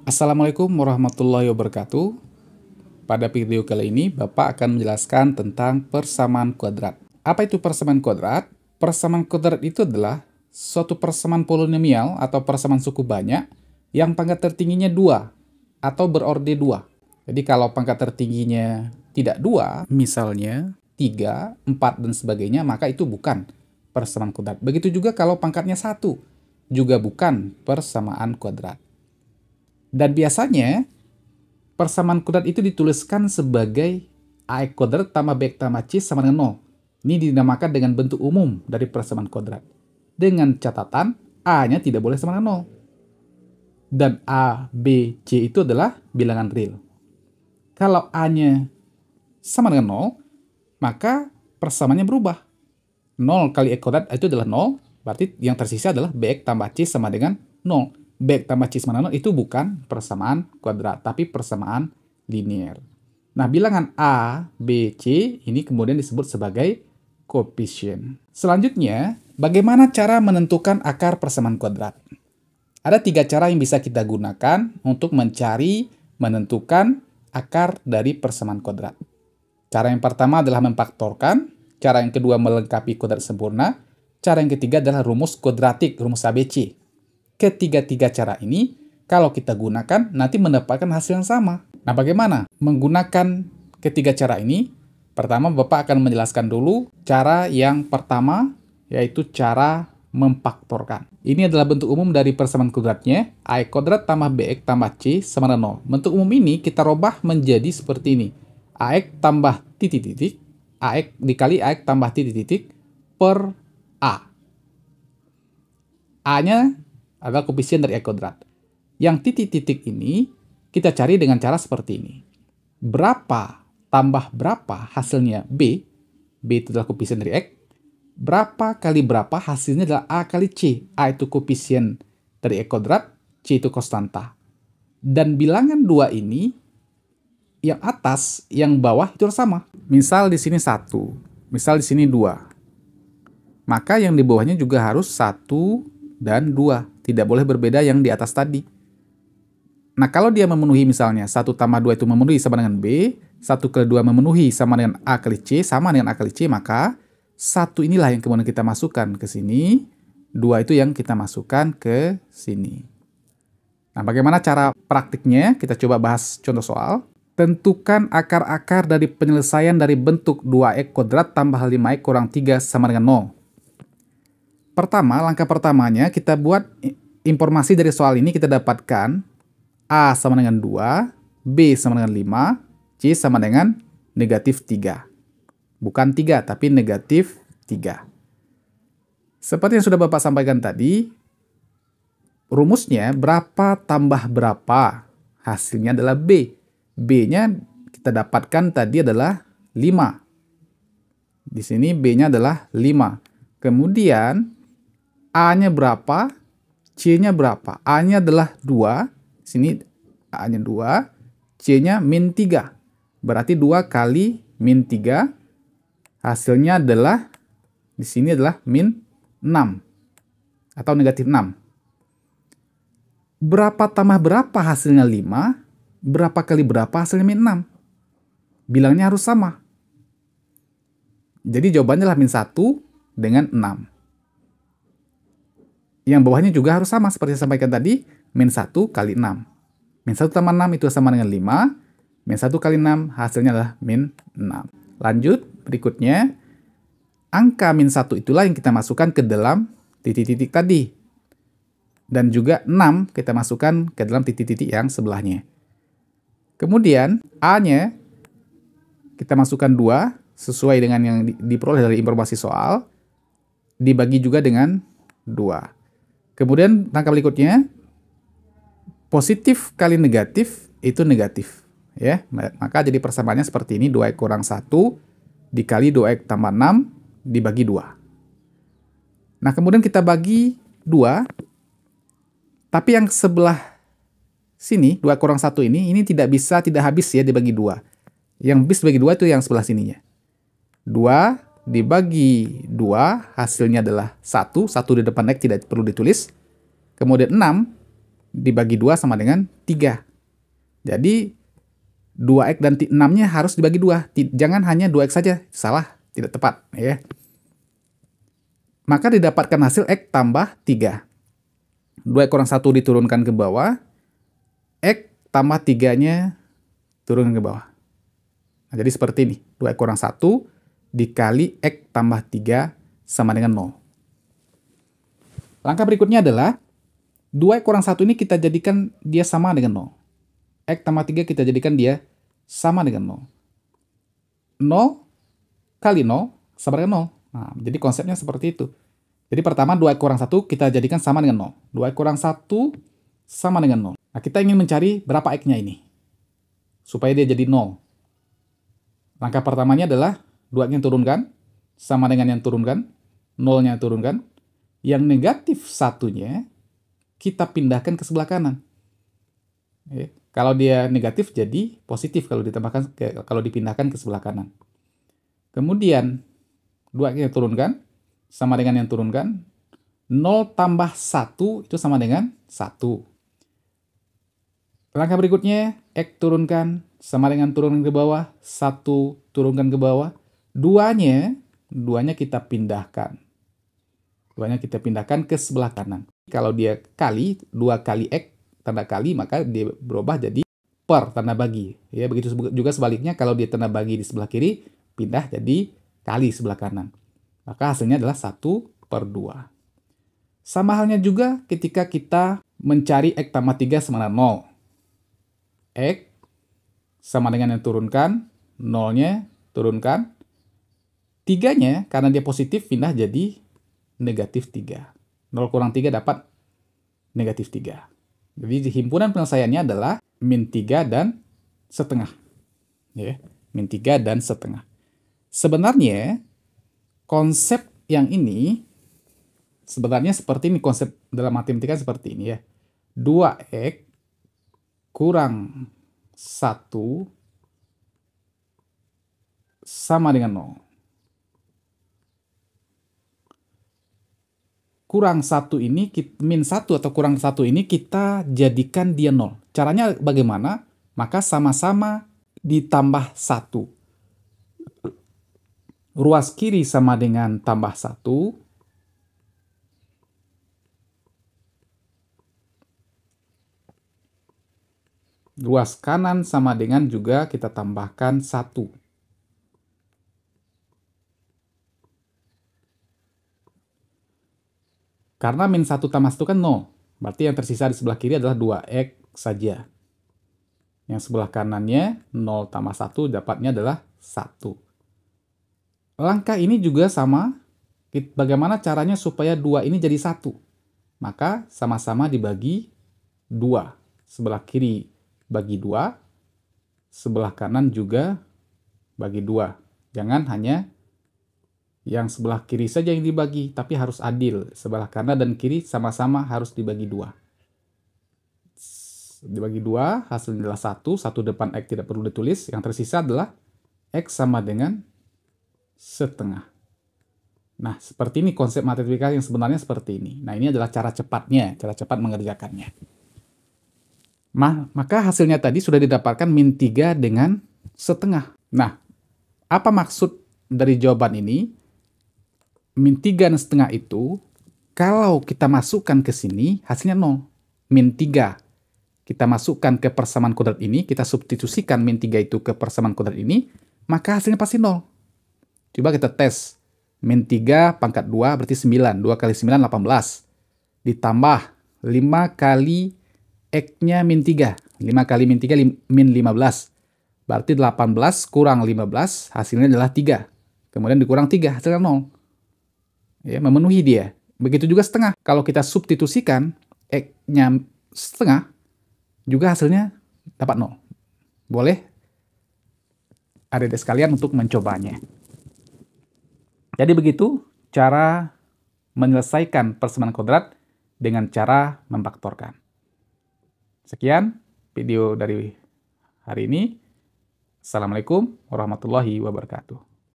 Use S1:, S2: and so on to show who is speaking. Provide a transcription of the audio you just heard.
S1: Assalamualaikum warahmatullahi wabarakatuh. Pada video kali ini, Bapak akan menjelaskan tentang persamaan kuadrat. Apa itu persamaan kuadrat? Persamaan kuadrat itu adalah suatu persamaan polinomial atau persamaan suku banyak yang pangkat tertingginya 2 atau berorde 2. Jadi kalau pangkat tertingginya tidak 2, misalnya 3, 4, dan sebagainya, maka itu bukan persamaan kuadrat. Begitu juga kalau pangkatnya 1, juga bukan persamaan kuadrat. Dan biasanya, persamaan kuadrat itu dituliskan sebagai AX kuadrat tambah BX tambah C sama dengan 0. Ini dinamakan dengan bentuk umum dari persamaan kuadrat. Dengan catatan, A-nya tidak boleh sama dengan 0. Dan A, B, C itu adalah bilangan real. Kalau A-nya sama dengan 0, maka persamaannya berubah. 0 kali X kuadrat itu adalah 0, berarti yang tersisa adalah BX tambah C sama dengan 0. BX tambah C sama dengan 0 itu bukan persamaan kuadrat, tapi persamaan linear. Nah, bilangan A, B, C ini kemudian disebut sebagai koefisien. Selanjutnya, bagaimana cara menentukan akar persamaan kuadrat? Ada 3 cara yang bisa kita gunakan untuk mencari, menentukan akar dari persamaan kuadrat. Cara yang pertama adalah memfaktorkan, cara yang kedua melengkapi kuadrat sempurna, cara yang ketiga adalah rumus kuadratik, rumus ABC. Ketiga-tiga cara ini, kalau kita gunakan, nanti mendapatkan hasil yang sama. Nah, bagaimana menggunakan ketiga cara ini? Pertama, Bapak akan menjelaskan dulu cara yang pertama, yaitu cara memfaktorkan. Ini adalah bentuk umum dari persamaan kuadratnya, AX kuadrat tambah BX tambah C sama dengan 0. Bentuk umum ini kita robah menjadi seperti ini. AX tambah titik-titik, AX dikali AX tambah titik-titik per A. A-nya adalah koefisien dari X kuadrat. Yang titik-titik ini kita cari dengan cara seperti ini. Berapa tambah berapa hasilnya B? B itu adalah koefisien dari X. Berapa kali berapa hasilnya adalah A kali C. A itu koefisien dari X kuadrat, C itu konstanta. Dan bilangan 2 ini, yang atas, yang bawah itu sama. Misal di sini 1, misal di sini 2. Maka yang di bawahnya juga harus 1 dan 2. Tidak boleh berbeda yang di atas tadi. Nah, kalau dia memenuhi misalnya 1 tambah 2 itu memenuhi sama dengan B, 1 kali 2 memenuhi sama dengan A kali C, sama dengan A kali C, maka 1 inilah yang kemudian kita masukkan ke sini, 2 itu yang kita masukkan ke sini. Nah, bagaimana cara praktiknya? Kita coba bahas contoh soal. Tentukan akar-akar dari penyelesaian dari bentuk 2x kuadrat tambah 5x kurang 3 sama dengan 0. Pertama, langkah pertamanya kita buat informasi dari soal ini, kita dapatkan A sama dengan 2, B sama dengan 5, C sama dengan negatif 3. Bukan 3, tapi negatif 3. Seperti yang sudah Bapak sampaikan tadi, rumusnya berapa tambah berapa, hasilnya adalah B. B-nya kita dapatkan tadi adalah 5. Di sini B-nya adalah 5. Kemudian A-nya berapa, C-nya berapa? A-nya adalah 2, sini A-nya 2, C-nya min 3. Berarti 2 kali min 3, hasilnya adalah, di sini adalah min 6, atau negatif 6. Berapa tambah berapa hasilnya 5, berapa kali berapa hasilnya min 6? Bilangnya harus sama. Jadi jawabannya adalah min 1 dengan 6. Yang bawahnya juga harus sama seperti yang saya sampaikan tadi, min 1 kali 6. Min 1 tambah 6 itu sama dengan 5, min 1 kali 6 hasilnya adalah min 6. Lanjut, berikutnya, angka min 1 itulah yang kita masukkan ke dalam titik-titik tadi. Dan juga 6 kita masukkan ke dalam titik-titik yang sebelahnya. Kemudian, A-nya kita masukkan 2, sesuai dengan yang diperoleh dari informasi soal, dibagi juga dengan 2. Kemudian langkah berikutnya, positif kali negatif itu negatif. Ya, maka jadi persamaannya seperti ini, 2x kurang 1 dikali 2x tambah 6 dibagi 2. Nah, kemudian kita bagi 2, tapi yang sebelah sini, 2 kurang 1 ini tidak habis ya dibagi 2. Yang bis bagi 2 itu yang sebelah sininya. 2 dibagi 2, hasilnya adalah 1 di depan X tidak perlu ditulis. Kemudian 6 dibagi 2 sama dengan 3. Jadi 2x dan 6-nya harus dibagi 2. Jangan hanya 2x saja, salah, tidak tepat. Ya. Maka didapatkan hasil x tambah 3. 2x kurang 1 diturunkan ke bawah, x tambah 3-nya turun ke bawah. Nah, jadi seperti ini, 2x kurang 1 dikali x tambah 3 sama dengan 0. Langkah berikutnya adalah 2x kurang 1 ini kita jadikan dia sama dengan 0. X tambah 3 kita jadikan dia sama dengan 0. 0 kali 0 sama dengan 0. Nah, jadi konsepnya seperti itu. Jadi pertama 2x kurang 1 kita jadikan sama dengan 0. 2x kurang 1 sama dengan 0. Nah, kita ingin mencari berapa x-nya ini. Supaya dia jadi 0. Langkah pertamanya adalah 2x-nya turunkan, sama dengan yang turunkan, 0-nya turunkan. Yang negatif 1-nya kita pindahkan ke sebelah kanan. Kalau dia negatif jadi positif kalau dipindahkan ke sebelah kanan. Kemudian 2x-nya turunkan, sama dengan yang turunkan. 0 tambah 1 itu sama dengan 1. Langkah berikutnya, x turunkan, sama dengan turunkan ke bawah. 1 turunkan ke bawah. 2-nya kita pindahkan. 2-nya kita pindahkan ke sebelah kanan. Kalau dia kali, 2 kali x, tanda kali, maka dia berubah jadi per, tanda bagi. Ya, begitu juga sebaliknya, kalau dia tanda bagi di sebelah kiri, pindah jadi kali sebelah kanan. Maka hasilnya adalah 1/2. Sama halnya juga ketika kita mencari x tambah 3 sama dengan 0. X sama dengan yang turunkan, 0-nya turunkan. 3-nya karena dia positif pindah jadi negatif 3. 0 kurang 3 dapat negatif 3. Jadi himpunan penyelesaiannya adalah min 3 dan setengah. Ya, min 3 dan setengah. Sebenarnya konsep yang ini sebenarnya seperti ini, konsep dalam matematika seperti ini ya. 2x kurang 1 sama dengan 0. Kurang 1 ini, min 1 atau kurang 1 ini kita jadikan dia 0. Caranya bagaimana? Maka sama-sama ditambah 1. Ruas kiri sama dengan tambah 1. Ruas kanan sama dengan juga kita tambahkan 1. Karena min 1 tambah 1 kan 0. Berarti yang tersisa di sebelah kiri adalah 2x saja. Yang sebelah kanannya 0 tambah 1 dapatnya adalah 1. Langkah ini juga sama. Bagaimana caranya supaya 2 ini jadi 1? Maka sama-sama dibagi 2. Sebelah kiri bagi 2. Sebelah kanan juga bagi 2. Jangan hanya yang sebelah kiri saja yang dibagi, tapi harus adil. Sebelah kanan dan kiri sama-sama harus dibagi 2. Dibagi 2, hasilnya adalah 1. 1 depan X tidak perlu ditulis. Yang tersisa adalah X sama dengan setengah. Nah, seperti ini konsep matematika yang sebenarnya seperti ini. Nah, ini adalah cara cepatnya, cara cepat mengerjakannya. Maka hasilnya tadi sudah didapatkan min 3 dengan setengah. Nah, apa maksud dari jawaban ini? Min 3 dan setengah itu, kalau kita masukkan ke sini, hasilnya 0. Min 3. Kita masukkan ke persamaan kuadrat ini, kita substitusikan min 3 itu ke persamaan kuadrat ini, maka hasilnya pasti 0. Coba kita tes. Min 3 pangkat 2 berarti 9. 2 kali 9, 18. Ditambah 5 kali X-nya min 3. 5 kali min 3, min 15. Berarti 18 kurang 15, hasilnya adalah 3. Kemudian dikurang 3, hasilnya 0. Ya, memenuhi dia. Begitu juga setengah. Kalau kita substitusikan X-nya setengah, juga hasilnya dapat 0. Boleh adik-adik sekalian untuk mencobanya. Jadi begitu cara menyelesaikan persamaan kuadrat dengan cara memfaktorkan. Sekian video dari hari ini. Assalamualaikum warahmatullahi wabarakatuh.